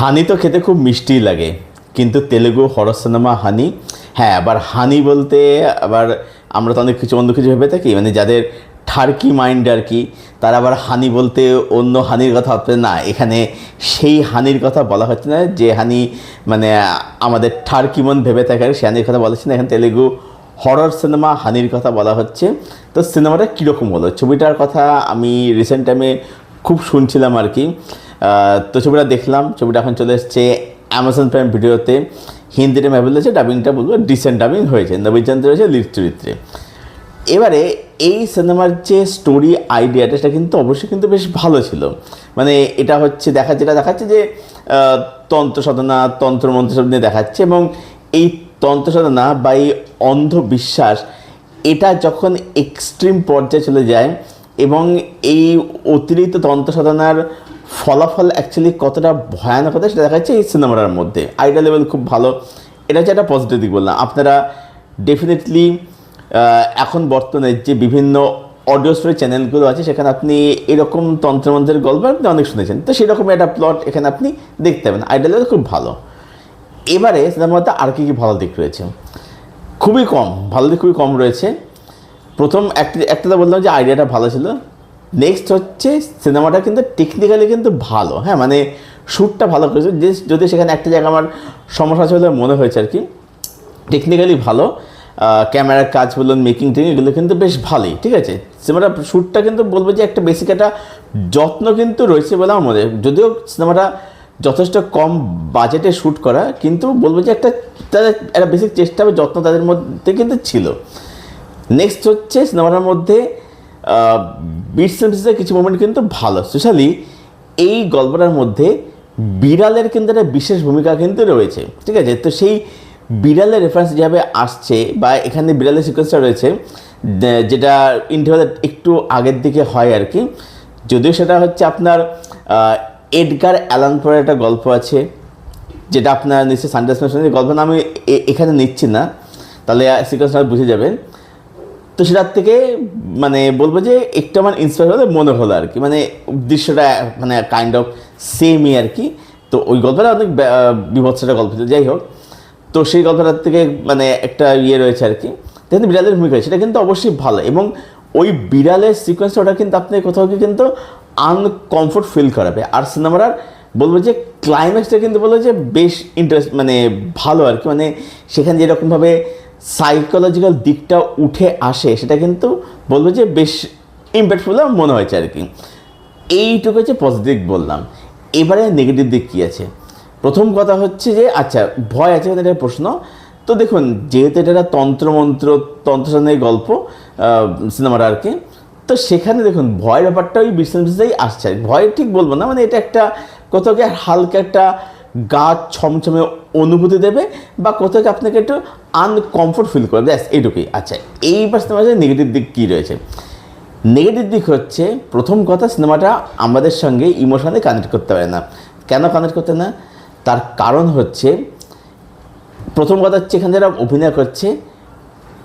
হানি তো খেতে খুব মিষ্টি লাগে, কিন্তু তেলেগু হরর সিনেমা হানি, হ্যাঁ আবার হানি বলতে আবার আমরা তো অনেক কিছু অন্য কিছু ভেবে থাকি, মানে যাদের ঠার্কি মাইন্ড আর কি, তারা আবার হানি বলতে অন্য হানির কথা ভাবতে না, এখানে সেই হানির কথা বলা হচ্ছে না যে হানি মানে আমাদের ঠার্কি মন ভেবে থাকে সে হানির কথা বলা হচ্ছে না, এখানে তেলেগু হরর সিনেমা হানির কথা বলা হচ্ছে। তো সিনেমাটা কীরকম হলো, ছবিটার কথা আমি রিসেন্ট টাইমে খুব শুনছিলাম আর কি। তো ছবিটা দেখলাম, ছবিটা এখন চলে এসছে অ্যামাজন প্রাইম ভিডিওতে, হিন্দিতে অ্যাভেলেবল আছে, ডাবিংটা বলবো ডিসেন্ট ডাবিং হয়েছে, নবীন চন্দ্র হয়েছে লিড চরিত্রে। এবারে এই সিনেমার যে স্টোরি আইডিয়াটা সেটা কিন্তু অবশ্যই কিন্তু বেশ ভালো ছিল। মানে এটা হচ্ছে যেটা দেখাচ্ছে যে তন্ত্র সাধনা তন্ত্রমন্ত্র সব নিয়ে দেখাচ্ছে, এবং এই তন্ত্র সাধনা বা এই অন্ধবিশ্বাস এটা যখন এক্সট্রিম পর্যায়ে চলে যায় এবং এই অতিরিক্ত তন্ত্র সাধনার ফলাফল অ্যাকচুয়ালি কতটা ভয়ানক হতে সেটা দেখাচ্ছে এই সিনেমাটার মধ্যে। আইডিয়া লেভেল খুব ভালো, এটা হচ্ছে একটা পজিটিভ দিক বললাম। আপনারা ডেফিনেটলি এখন বর্তমানে যে বিভিন্ন অডিও স্টোরি চ্যানেলগুলো আছে সেখানে আপনি এরকম তন্ত্রমন্ত্রের গল্প আপনি অনেক শুনেছেন, তো সেরকম একটা প্লট এখানে আপনি দেখতে পাবেন। আইডিয়া লেভেল খুব ভালো। এবারে সিনেমার মধ্যে আর কী কী ভালো দিক রয়েছে, খুবই কম ভালো দিক, খুবই কম রয়েছে। প্রথম একটা বললাম যে আইডিয়াটা ভালো ছিল। নেক্সট হচ্ছে সিনেমাটা কিন্তু টেকনিক্যালি কিন্তু ভালো, হ্যাঁ মানে শ্যুটটা ভালো করেছে, যে যদি সেখানে একটা জায়গা আমার সমস্যা আছে বলে মনে হয়েছে আর কি। টেকনিক্যালি ভালো, ক্যামেরার কাজ বলুন, মেকিং টেকিং এগুলো কিন্তু বেশ ভালোই, ঠিক আছে। সিনেমাটা শ্যুটটা কিন্তু বলবো যে একটা বেসিক একটা যত্ন কিন্তু রয়েছে বলে আমার মনে হয়, যদিও সিনেমাটা যথেষ্ট কম বাজেটে শ্যুট করা, কিন্তু বলবো যে একটা বেসিক চেষ্টা বা যত্ন তাদের মধ্যে কিন্তু ছিল। নেক্সট হচ্ছে সিনেমাটার মধ্যে বিটস অ্যান্ড পিসেসের কিছু মোমেন্ট কিন্তু ভালো, স্পেশালি এই গল্পটার মধ্যে বিড়ালের কিন্তু একটা বিশেষ ভূমিকা কিন্তু রয়েছে, ঠিক আছে। তো সেই বিড়ালের রেফারেন্স যেভাবে আসছে বা এখানে বিড়ালের সিকোয়েন্সটা রয়েছে যেটা ইন্টারভ্যালের একটু আগের দিকে হয় আর কি, যদিও সেটা হচ্ছে আপনার এডগার অ্যালান পরের একটা গল্প আছে যেটা আপনার নিশ্চয়ই সানডে স্পেশালের গল্প না, আমি এখানে নিচ্ছি না, তাহলে সিকোয়েন্সটা বুঝে যাবেন। তো সেটার থেকে মানে বলবো যে একটু আমার ইন্সপায়ার হলে মনে হলো আর কি, মানে দৃশ্যটা মানে কাইন্ড অফ সেমই আর কি। তো ওই গল্পটা অনেক বিভৎস একটা গল্প ছিল, যাই হোক। তো সেই গল্পটার থেকে মানে একটা ইয়ে রয়েছে আর কি, কিন্তু বিড়ালের ভূমিকা সেটা কিন্তু অবশ্যই ভালো, এবং ওই বিড়ালের সিকোয়েন্সটা ওটা কিন্তু আপনি কোথাও কি কিন্তু আনকমফোর্ট ফিল করাবে। আর সিনেমাটার বলবো যে ক্লাইম্যাক্সটা কিন্তু বলবো যে বেশ ইন্টারেস্ট মানে ভালো আর কি, মানে সেখানে যেরকমভাবে সাইকোলজিক্যাল দিকটা উঠে আসে সেটা কিন্তু বলবো যে বেশ ইম্প্যাক্টফুল মনে হয়েছে আর কি। এইটুকু হচ্ছে পজিটিভ বললাম। এবারে নেগেটিভ দিক কী আছে, প্রথম কথা হচ্ছে যে আচ্ছা ভয় আছে এটা প্রশ্ন। তো দেখুন, যেহেতু এটা একটা তন্ত্রসাধনের গল্প সিনেমাটা আর কি, তো সেখানে দেখুন ভয়ের ব্যাপারটা ওই বিশেষই আসছে। ভয় ঠিক বলবো না, মানে এটা একটা কোথাও গিয়ে হালকা একটা গা ছমছমে অনুভূতি দেবে বা কোথাও আপনাকে একটু আনকমফোর্ট ফিল করবে, ব্যাস এইটুকুই। আচ্ছা এইবার সিনেমার নেগেটিভ দিক কী রয়েছে, নেগেটিভ দিক হচ্ছে প্রথম কথা সিনেমাটা আমাদের সঙ্গে ইমোশনালি কানেক্ট করতে পারে না। কেন কানেক্ট করতে না, তার কারণ হচ্ছে প্রথম কথা হচ্ছে এখানে যারা অভিনয় করছে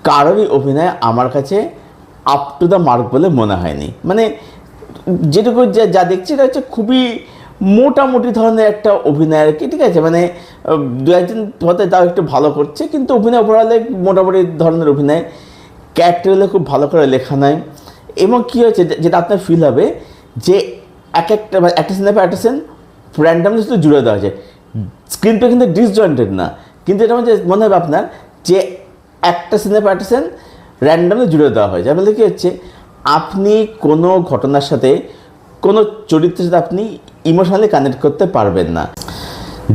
কারোরই অভিনয় আমার কাছে আপ টু দ্য মার্ক বলে মনে হয়নি। মানে যেটুকু যা দেখছি এটা হচ্ছে খুবই মোটামুটি ধরনের একটা অভিনয় আর কি, ঠিক আছে। মানে দু একজন হয়তো তাও একটু ভালো করছে, কিন্তু অভিনয় ওভারঅলে মোটামুটি ধরনের অভিনয়, ক্যারেক্টারগুলো খুব ভালো করে লেখা নয়। এবং কী হয়েছে যেটা আপনার ফিল হবে যে একটা সিনের পর একটা সিন র্যান্ডামলি শুধু জুড়ে দেওয়া হয়েছে, স্ক্রিন প্লে কিন্তু ডিসজয়েন্টেড না, কিন্তু এটা মনে হবে আপনার যে একটা সিনের পর একটা সিন র্যান্ডামলি জুড়ে দেওয়া হয়েছে। বলতে কী হচ্ছে, আপনি কোনো ঘটনার সাথে কোনো চরিত্রের সাথে আপনি ইমোশনালি কানেক্ট করতে পারবেন না,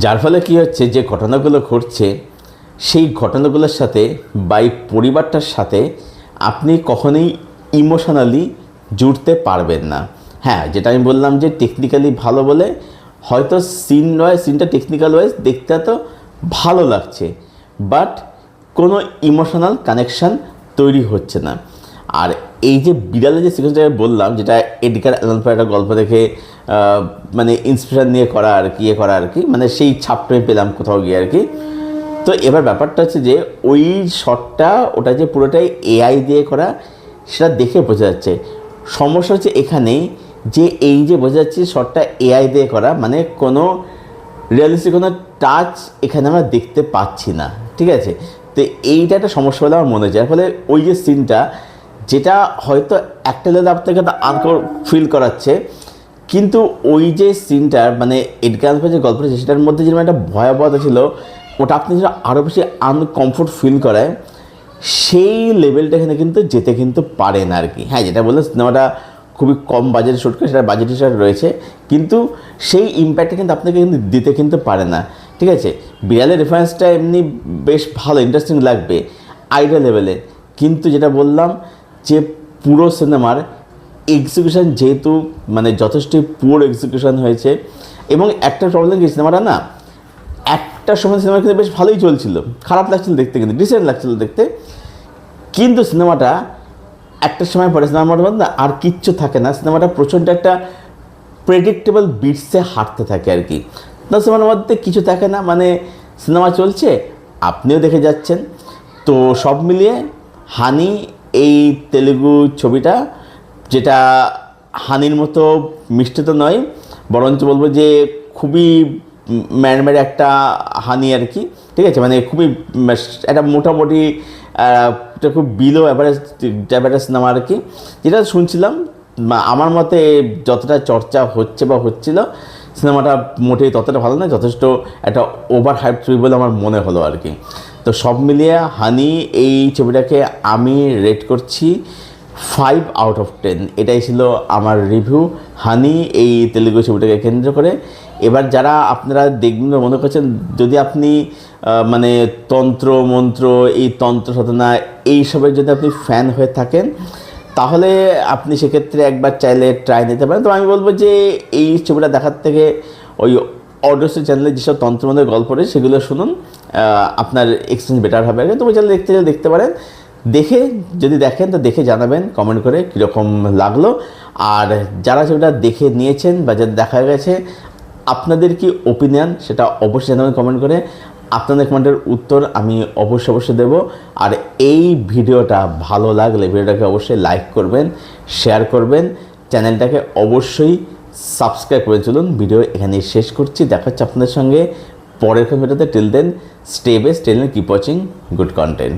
যার ফলে কী হচ্ছে যে ঘটনাগুলো ঘটছে সেই ঘটনাগুলোর সাথে বা এই পরিবারটার সাথে আপনি কখনোই ইমোশনালি জুড়তে পারবেন না। হ্যাঁ, যেটা আমি বললাম যে টেকনিক্যালি ভালো বলে হয়তো সিনটা টেকনিক্যাল ওয়াইজ দেখতে তো ভালো লাগছে, বাট কোনো ইমোশনাল কানেকশান তৈরি হচ্ছে না। আর এই যে বিড়ালের যে সিকোয়েন্সটা বললাম, যেটা এডগার অ্যালান পো একটা গল্প দেখে মানে ইন্সপিরেশন নিয়ে করা আর কি, মানে সেই ছাপটাই পেলাম কোথাও গিয়ে আর কি। তো এবার ব্যাপারটা হচ্ছে যে ওই শটটা ওটা যে পুরোটাই এআই দিয়ে করা সেটা দেখে বোঝা যাচ্ছে। সমস্যা হচ্ছে এখানেই যে এই যে বোঝা যাচ্ছে শটটা এআই দিয়ে করা, মানে কোনো রিয়েলিস্টিক কোনো টাচ এখানে আমরা দেখতে পাচ্ছি না, ঠিক আছে। তো এইটা একটা সমস্যা বলে আমার মনে হচ্ছে। যার ফলে ওই যে সিনটা, যেটা হয়তো একটা লেভেল আপনাকে আনকর ফিল করাচ্ছে, কিন্তু ওই যে সিনটার মানে এডগার আলফার যে গল্পটা সেটার মধ্যে যেরকম একটা ভয়াবহতা ছিল, ওটা আপনি যেন আরও বেশি আনকমফোর্ট ফিল করায়, সেই লেভেলটা এখানে কিন্তু যেতে কিন্তু পারে না আর কি। হ্যাঁ, যেটা বললাম সিনেমাটা খুবই কম বাজেটে শ্যুট করে, সেটা বাজেট হিসাবে রয়েছে, কিন্তু সেই ইম্প্যাক্টটা কিন্তু আপনাকে কিন্তু দিতে কিন্তু পারে না, ঠিক আছে। বিড়ালের রেফারেন্সটা এমনি বেশ ভালো, ইন্টারেস্টিং লাগবে আইডিয়া লেভেলে, কিন্তু যেটা বললাম যে পুরো সিনেমার এক্সিকিউশন যেহেতু মানে যথেষ্টই পুরো এক্সিকিউশন হয়েছে, এবং একটা প্রবলেম কি সিনেমাটা না একটা সময় সিনেমা কিন্তু বেশ ভালোই চলছিল, খারাপ লাগছিল দেখতে, কিন্তু ডিসেন্ট লাগছিল দেখতে, কিন্তু সিনেমাটা একটা সময় পরে সিনেমার মধ্যে না আর কিচ্ছু থাকে না, সিনেমাটা প্রচণ্ড একটা প্রেডিক্টেবল বিটসে হাঁটতে থাকে আর কি। তো সিনেমার মধ্যে কিছু থাকে না, মানে সিনেমা চলছে আপনিও দেখে যাচ্ছেন। তো সব মিলিয়ে হানি এই তেলেগু ছবিটা, যেটা হানির মতো মিষ্টি তো নয়, বরঞ্চ বলবো যে খুবই ম্যাড়মেড়ে একটা হানি আর কি, ঠিক আছে। মানে খুবই একটা মোটামুটি এটা খুব বিলো অ্যাভারেজ টাইপের একটা সিনেমা আর কি। যেটা শুনছিলাম আমার মতে যতটা চর্চা হচ্ছে বা হচ্ছিল, সিনেমাটা মোটেই ততটা ভালো নয়, যথেষ্ট একটা ওভার হাইপ ছবি বলে আমার মনে হলো আর কি। তো সব মিলিয়ে হানি এই ছবিটাকে আমি রেট করছি 5/10। এটাই ছিল আমার রিভিউ হানি এই তেলেগু ছবিটাকে কেন্দ্র করে। এবার যারা আপনারা দেখবেন মনে করছেন, যদি আপনি মানে তন্ত্র মন্ত্র, এই তন্ত্র সাধনা এইসবের যদি আপনি ফ্যান হয়ে থাকেন, তাহলে আপনি সেক্ষেত্রে একবার চাইলে ট্রাই নিতে পারেন। তো আমি বলবো যে এই ছবিটা দেখার থেকে ওই অডিওসি চ্যানেলে যেসব তন্ত্রমন্ত্রের গল্প রয়েছে সেগুলো শুনুন, আপনার এক্সপিরিয়েন্স বেটার হবে। তো ওই চ্যানেল দেখতে পারেন, দেখে যদি দেখেন তো দেখে জানাবেন কমেন্ট করে কীরকম লাগলো। আর যারা ছবিটা দেখে নিয়েছেন বা যাদের দেখা গেছে, আপনাদের কি ওপিনিয়ন সেটা অবশ্যই জানাবেন কমেন্ট করে। আপনাদের কমেন্টের উত্তর আমি অবশ্যই দেবো। আর এই ভিডিওটা ভালো লাগলে ভিডিওটাকে অবশ্যই লাইক করবেন, শেয়ার করবেন, চ্যানেলটাকে অবশ্যই সাবস্ক্রাইব করে চলুন। ভিডিও এখানেই শেষ করছি, দেখা হচ্ছে আপনাদের সঙ্গে পরের ভিডিওতে। Till then stay best, till then keep watching good content.